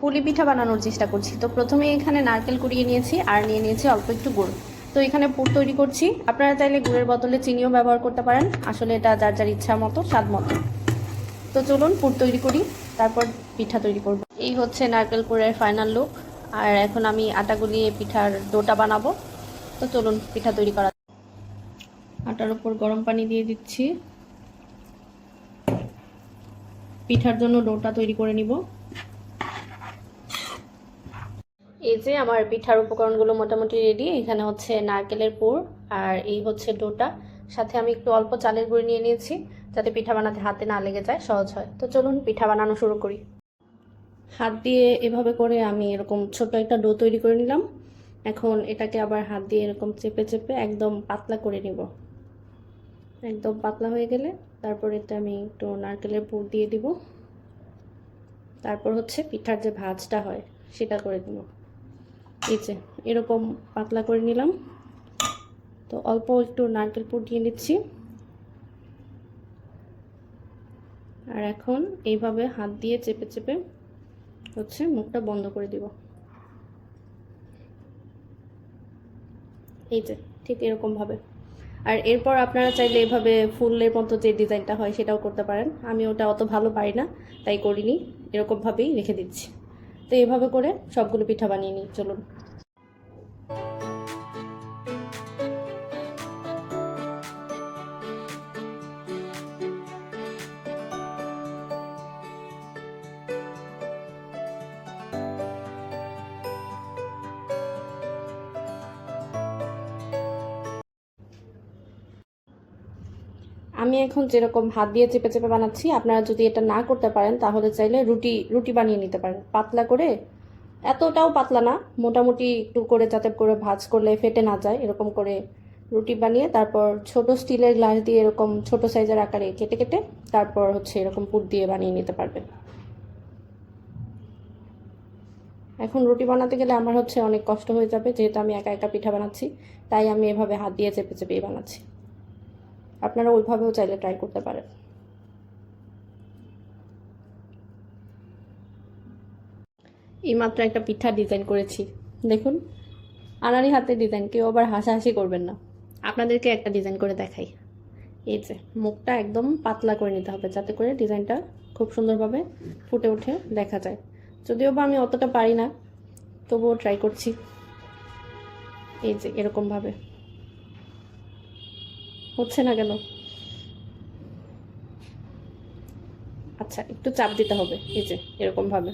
পুলি পিঠা বানানোর চেষ্টা করছি। তো প্রথমে এখানে নারকেল কুড়িয়ে নিয়েছি আর নিয়ে নিয়েছি অল্প একটু গুড়। তো এখানে পুর তৈরি করছি। আপনারা চাইলে গুড়ের বদলে চিনিও ব্যবহার করতে পারেন, আসলে এটা যার যার ইচ্ছা মতো, স্বাদ মতো। তো চলুন পুর তৈরি করি, তারপর পিঠা তৈরি করব। এই হচ্ছে নারকেল কুড়ের ফাইনাল লুক। আর এখন আমি আটা গুলিয়ে পিঠার ডোটা বানাবো। তো চলুন পিঠা তৈরি করা। আটার উপর গরম পানি দিয়ে দিচ্ছি, পিঠার জন্য ডোটা তৈরি করে নিব। এই যে আমার পিঠার উপকরণগুলো মোটামুটি রেডি। এখানে হচ্ছে নারকেলের পুর, আর এই হচ্ছে ডোটা। সাথে আমি একটু অল্প চালের গুঁড়ি নিয়ে নিয়েছি, যাতে পিঠা বানাতে হাতে না লেগে যায়, সহজ হয়। তো চলুন পিঠা বানানো শুরু করি। হাত দিয়ে এভাবে করে আমি এরকম ছোট একটা ডো তৈরি করে নিলাম। এখন এটাকে আবার হাত দিয়ে এরকম চেপে চেপে একদম পাতলা করে নিব। একদম পাতলা হয়ে গেলে তারপর এটা আমি একটু নারকেলের পুর দিয়ে দিব। তারপর হচ্ছে পিঠার যে ভাঁজটা হয় সেটা করে দিব। এই যে এরকম পাতলা করে নিলাম। তো অল্প একটু নারকেল পুর দিয়ে নিচ্ছি, আর এখন এইভাবে হাত দিয়ে চেপে চেপে হচ্ছে মুখটা বন্ধ করে দিব। এই যে ঠিক এরকম ভাবে। আর এরপর আপনারা চাইলে এভাবে ফুলের মতো যে ডিজাইনটা হয় সেটাও করতে পারেন। আমি ওটা অত ভালো পারি না, তাই করিনি, এরকম ভাবেই রেখে দিচ্ছি। তো এইভাবে করে সবগুলো পিঠা বানিয়ে নিই, চলুন। আমি এখন যেরকম হাত দিয়ে চেপে চেপে বানাচ্ছি, আপনারা যদি এটা না করতে পারেন তাহলে চাইলে রুটি রুটি বানিয়ে নিতে পারেন পাতলা করে। এতটাও পাতলা না, মোটামুটি একটু করে, যাতে করে ভাঁজ করলে ফেটে না যায়, এরকম করে রুটি বানিয়ে তারপর ছোট স্টিলের গ্লাস দিয়ে এরকম ছোট সাইজের আকারে কেটে কেটে তারপর হচ্ছে এরকম পুর দিয়ে বানিয়ে নিতে পারবেন। এখন রুটি বানাতে গেলে আমার হচ্ছে অনেক কষ্ট হয়ে যাবে, যেহেতু আমি একা একা পিঠা বানাচ্ছি, তাই আমি এভাবে হাত দিয়ে চেপে চেপেই বানাচ্ছি। আপনারা ওইভাবেও চাইলে ট্রাই করতে পারেন। এইমাত্র একটা পিঠা ডিজাইন করেছি, দেখুন। আনারি হাতে ডিজাইন, কেউ আবার হাসাহাসি করবেন না। আপনাদেরকে একটা ডিজাইন করে দেখাই। এই যে মুখটা একদম পাতলা করে নিতে হবে, যাতে করে ডিজাইনটা খুব সুন্দরভাবে ফুটে উঠে দেখা যায়। যদিও বা আমি অতটা পারি না, তবুও ট্রাই করছি। এই যে এরকমভাবে। হচ্ছে না কেন? আচ্ছা, একটু চাপ দিতে হবে। এই যে এরকমভাবে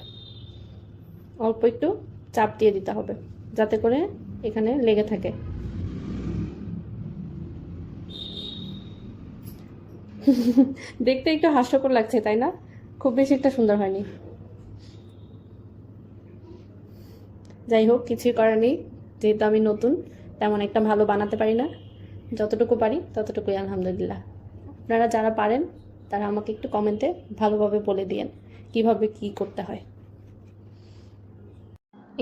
অল্প একটু চাপ দিয়ে দিতে হবে, যাতে করে এখানে লেগে থাকে। দেখতে একটু হাস্যকর লাগছে, তাই না? খুব বেশি একটা সুন্দর হয়নি। যাই হোক, কিছুই করার নেই, যেহেতু আমি নতুন, তেমন একটা ভালো বানাতে পারি না। যতটুকু পারি ততটুকুই আলহামদুলিল্লাহ। আপনারা যারা পারেন তারা আমাকে একটু কমেন্টে ভালোভাবে বলে দিয়েন কিভাবে কি করতে হয়।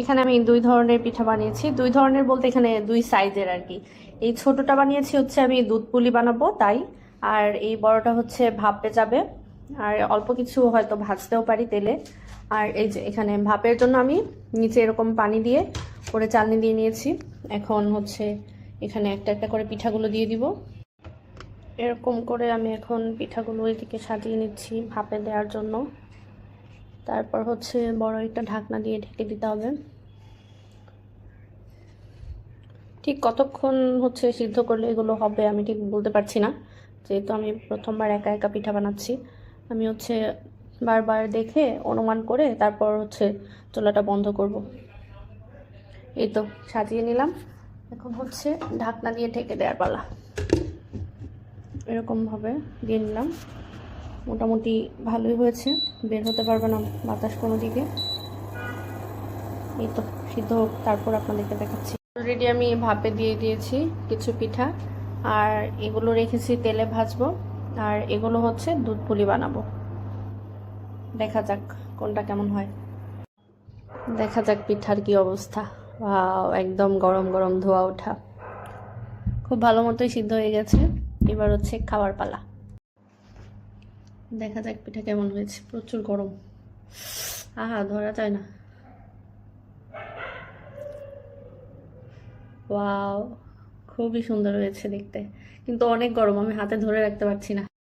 এখানে আমি দুই ধরনের পিঠা বানিয়েছি। দুই ধরনের বলতে এখানে দুই সাইজের আর কি। এই ছোটটা বানিয়েছি হচ্ছে আমি দুধ পুলি বানাবো তাই, আর এই বড়টা হচ্ছে ভাপে যাবে, আর অল্প কিছু হয়তো ভাজতেও পারি তেলে। আর এই যে এখানে ভাপের জন্য আমি নিচে এরকম পানি দিয়ে করে চালনি দিয়ে নিয়েছি। এখন হচ্ছে এখানে একটা একটা করে পিঠাগুলো দিয়ে দিব। এরকম করে আমি এখন পিঠাগুলো এদিকে সাজিয়ে নিচ্ছি ভাপে দেওয়ার জন্য। তারপর হচ্ছে বড় একটা ঢাকনা দিয়ে ঢেকে দিতে হবে। ঠিক কতক্ষণ হচ্ছে সিদ্ধ করলে এগুলো হবে আমি ঠিক বলতে পারছি না, যেহেতু আমি প্রথমবার একা একা পিঠা বানাচ্ছি। আমি হচ্ছে বারবার দেখে অনুমান করে তারপর হচ্ছে চুলাটা বন্ধ করব। এই তো সাজিয়ে নিলাম, এখন হচ্ছে ঢাকনা দিয়ে ঢেকে দেওয়ার পালা। এরকমভাবে দিয়ে নিলাম। মোটামুটি ভালোই হয়েছে, বের হতে পারবে না বাতাস কোনো দিকে। এই তো সিদ্ধ হোক, তারপর আপনাদেরকে দেখাচ্ছি। অলরেডি আমি ভাপে দিয়ে দিয়েছি কিছু পিঠা, আর এগুলো রেখেছি তেলে ভাজবো, আর এগুলো হচ্ছে দুধ পুলি বানাবো। দেখা যাক কোনটা কেমন হয়। দেখা যাক পিঠার কি অবস্থা। ওয়াও, একদম গরম গরম ধোয়া ওঠা, খুব ভালো মতোই সিদ্ধ হয়ে গেছে। এবার হচ্ছে খাওয়ার পালা। দেখা যাক পিঠা কেমন হয়েছে। প্রচুর গরম, আহা ধরা যায় না। ওয়াও, খুবই সুন্দর হয়েছে দেখতে, কিন্তু অনেক গরম, আমি হাতে ধরে রাখতে পারছি না।